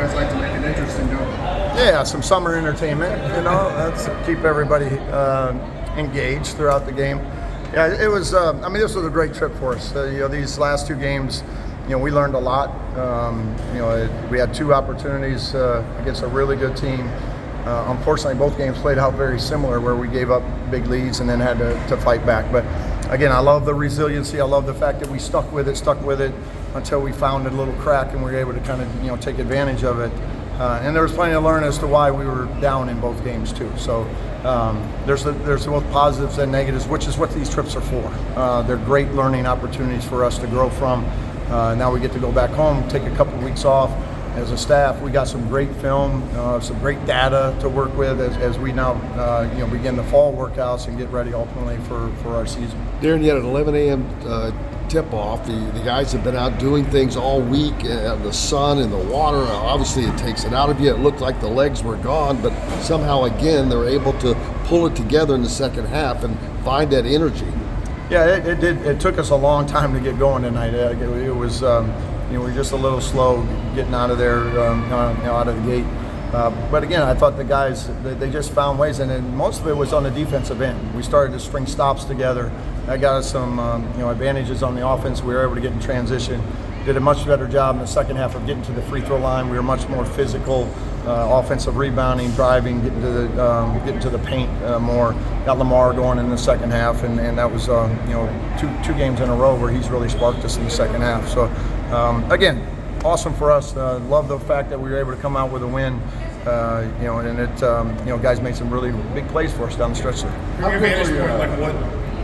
guys like to make it interesting, don't you? Yeah, some summer entertainment, that's to keep everybody engaged throughout the game. Yeah, it was, this was a great trip for us. These last two games, we learned a lot. We had two opportunities against a really good team. Unfortunately, both games played out very similar, where we gave up big leads and then had to fight back. But again, I love the resiliency. I love the fact that we stuck with it until we found a little crack and we were able to kind of take advantage of it. And there was plenty to learn as to why we were down in both games too. So there's both positives and negatives, which is what these trips are for. They're great learning opportunities for us to grow from. Now we get to go back home, take a couple of weeks off. As a staff, we got some great film, some great data to work with as we now begin the fall workouts and get ready ultimately for our season. Darren, you had an 11 a.m. tip-off. The guys have been out doing things all week, the sun and the water. Obviously, it takes it out of you. It looked like the legs were gone, but somehow, again, they're able to pull it together in the second half and find that energy. Yeah, it did. It took us a long time to get going tonight. It was, we were just a little slow getting out of there, out of the gate. But again, I thought the guys, they just found ways, and then most of it was on the defensive end. We started to string stops together. That got us some advantages on the offense. We were able to get in transition. Did a much better job in the second half of getting to the free throw line. We were much more physical, offensive rebounding, driving, getting to the paint more. Got Lamar going in the second half, and that was two games in a row where he's really sparked us in the second half. So again, awesome for us. Love the fact that we were able to come out with a win. And it, guys made some really big plays for us down the stretch there. From your vantage point, like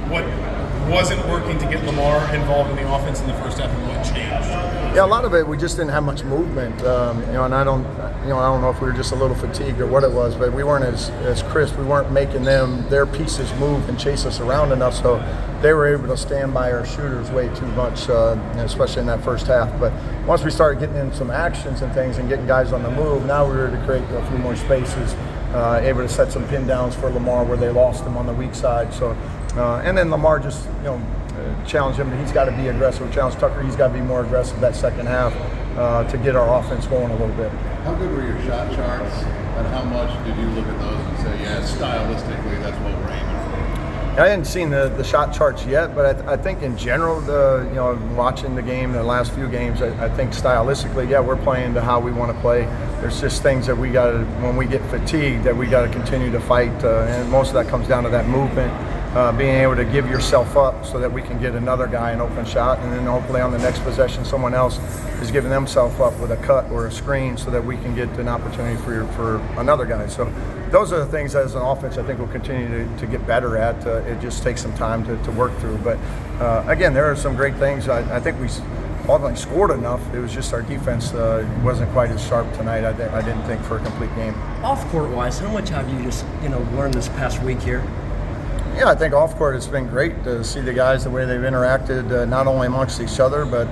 what wasn't working to get Lamar involved in the offense in the first half, and what changed? Yeah, a lot of it, we just didn't have much movement. And I don't know if we were just a little fatigued or what it was, but we weren't as crisp. We weren't making their pieces move and chase us around enough, so they were able to stand by our shooters way too much, especially in that first half. But once we started getting in some actions and things and getting guys on the move, now we were able to create a few more spaces, able to set some pin downs for Lamar where they lost him on the weak side. So, and then Lamar just, challenged him. He's got to be aggressive. Challenge Tucker. He's got to be more aggressive that second half to get our offense going a little bit. How good were your shot charts, and how much did you look at those and say, yeah, stylistically, that's what we're aiming for? I hadn't seen the shot charts yet, but I think in general, watching the game, the last few games, I think stylistically, yeah, we're playing to how we want to play. There's just things that we got to, when we get fatigued, that we got to continue to fight, and most of that comes down to that movement. Being able to give yourself up so that we can get another guy an open shot, and then hopefully on the next possession someone else is giving themselves up with a cut or a screen so that we can get an opportunity for another guy. So those are the things as an offense I think we'll continue to get better at. It just takes some time to work through. But again, there are some great things. I think we ultimately scored enough. It was just our defense wasn't quite as sharp tonight, I didn't think, for a complete game. Off-court wise, how much have you just learned this past week here? Yeah, I think off court it's been great to see the guys, the way they've interacted, not only amongst each other, but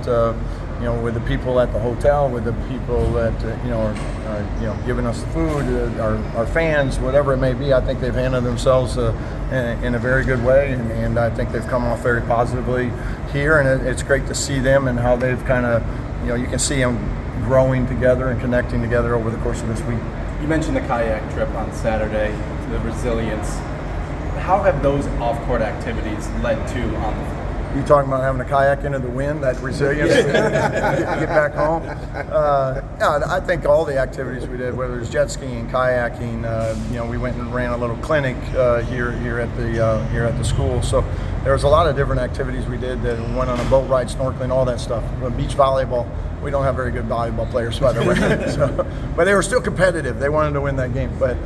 with the people at the hotel, with the people that are giving us the food, our fans, whatever it may be. I think they've handled themselves in a very good way, and I think they've come off very positively here. And it's great to see them and how they've kind of, you can see them growing together and connecting together over the course of this week. You mentioned the kayak trip on Saturday, the resilience. How have those off-court activities led to on the floor? You talking about having a kayak into the wind, that resilience, get back home? Yeah, I think all the activities we did, whether it's jet skiing, kayaking, we went and ran a little clinic here at the school. So there was a lot of different activities we did. That we went on a boat ride, snorkeling, all that stuff. Beach volleyball. We don't have very good volleyball players, by the way. But they were still competitive. They wanted to win that game. But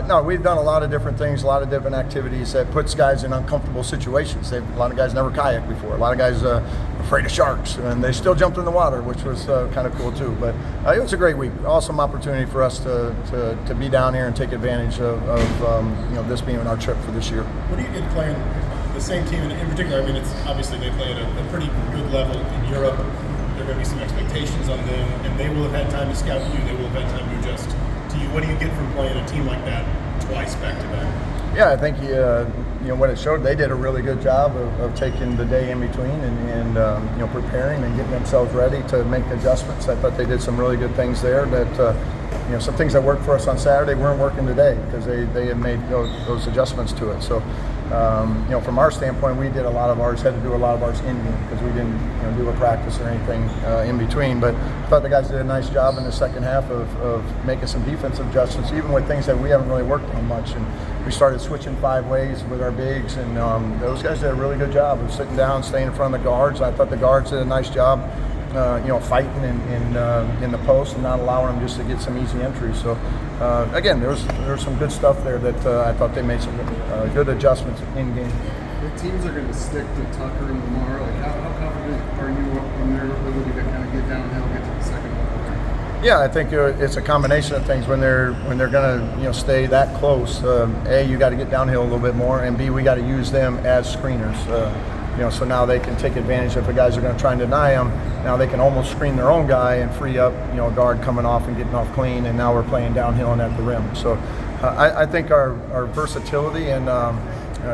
no, we've done a lot of different things, a lot of different activities that puts guys in uncomfortable situations. A lot of guys never kayaked before. A lot of guys afraid of sharks, and they still jumped in the water, which was kind of cool too. But it was a great week. Awesome opportunity for us to be down here and take advantage of this being our trip for this year. What do you get playing the same team in particular? I mean, it's obviously they play at a pretty good level in Europe. There are going to be some expectations on them, and they will have had time to scout you. They will have had time to adjust to you. What do you get from playing a team like that twice back to back? Yeah, I think what it showed, they did a really good job of taking the day in between and preparing and getting themselves ready to make adjustments. I thought they did some really good things there that, some things that worked for us on Saturday weren't working today because they had made those adjustments to it. So, from our standpoint, we did a lot of ours, had to do a lot of ours in game because we didn't do a practice or anything in between. But I thought the guys did a nice job in the second half of making some defensive adjustments, even with things that we haven't really worked on much. And we started switching 5 ways with our bigs, and those guys did a really good job of sitting down, staying in front of the guards. I thought the guards did a nice job, fighting in the post and not allowing them just to get some easy entries. So again, there was some good stuff there that I thought they made some good adjustments in game. The teams are going to stick to Tucker and Lamar. Like, how confident are you on their ability to kind of get downhill, get to the second level? Yeah, I think it's a combination of things when they're going to stay that close. A, you got to get downhill a little bit more, and B, we got to use them as screeners. So now they can take advantage if the guys are going to try and deny them. Now they can almost screen their own guy and free up, a guard coming off and getting off clean, and now we're playing downhill and at the rim. So I think our versatility and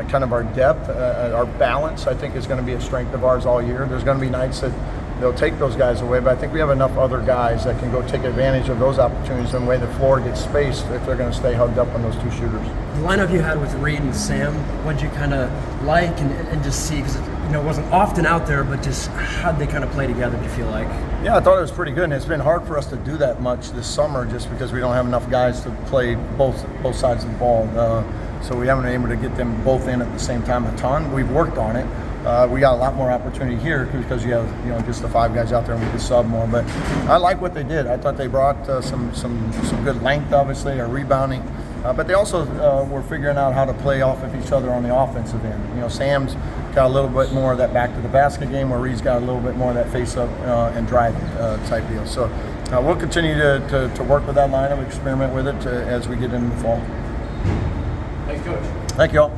kind of our depth, our balance, I think is going to be a strength of ours all year. There's going to be nights that they'll take those guys away, but I think we have enough other guys that can go take advantage of those opportunities and the way the floor gets spaced if they're going to stay hugged up on those 2 shooters. The lineup you had with Reed and Sam, what'd you kind of like and just see? Because it wasn't often out there, but just how'd they kind of play together, do you feel like? Yeah, I thought it was pretty good, and it's been hard for us to do that much this summer just because we don't have enough guys to play both sides of the ball. So we haven't been able to get them both in at the same time a ton. We've worked on it. We got a lot more opportunity here because you have just the 5 guys out there and we can sub more. But I like what they did. I thought they brought some good length, obviously, or rebounding. But they also were figuring out how to play off of each other on the offensive end. Sam's got a little bit more of that back to the basket game, where Reed's got a little bit more of that face up and drive type deal. So we'll continue to work with that lineup, experiment with it as we get into the fall. Thanks, Coach. Thank you all.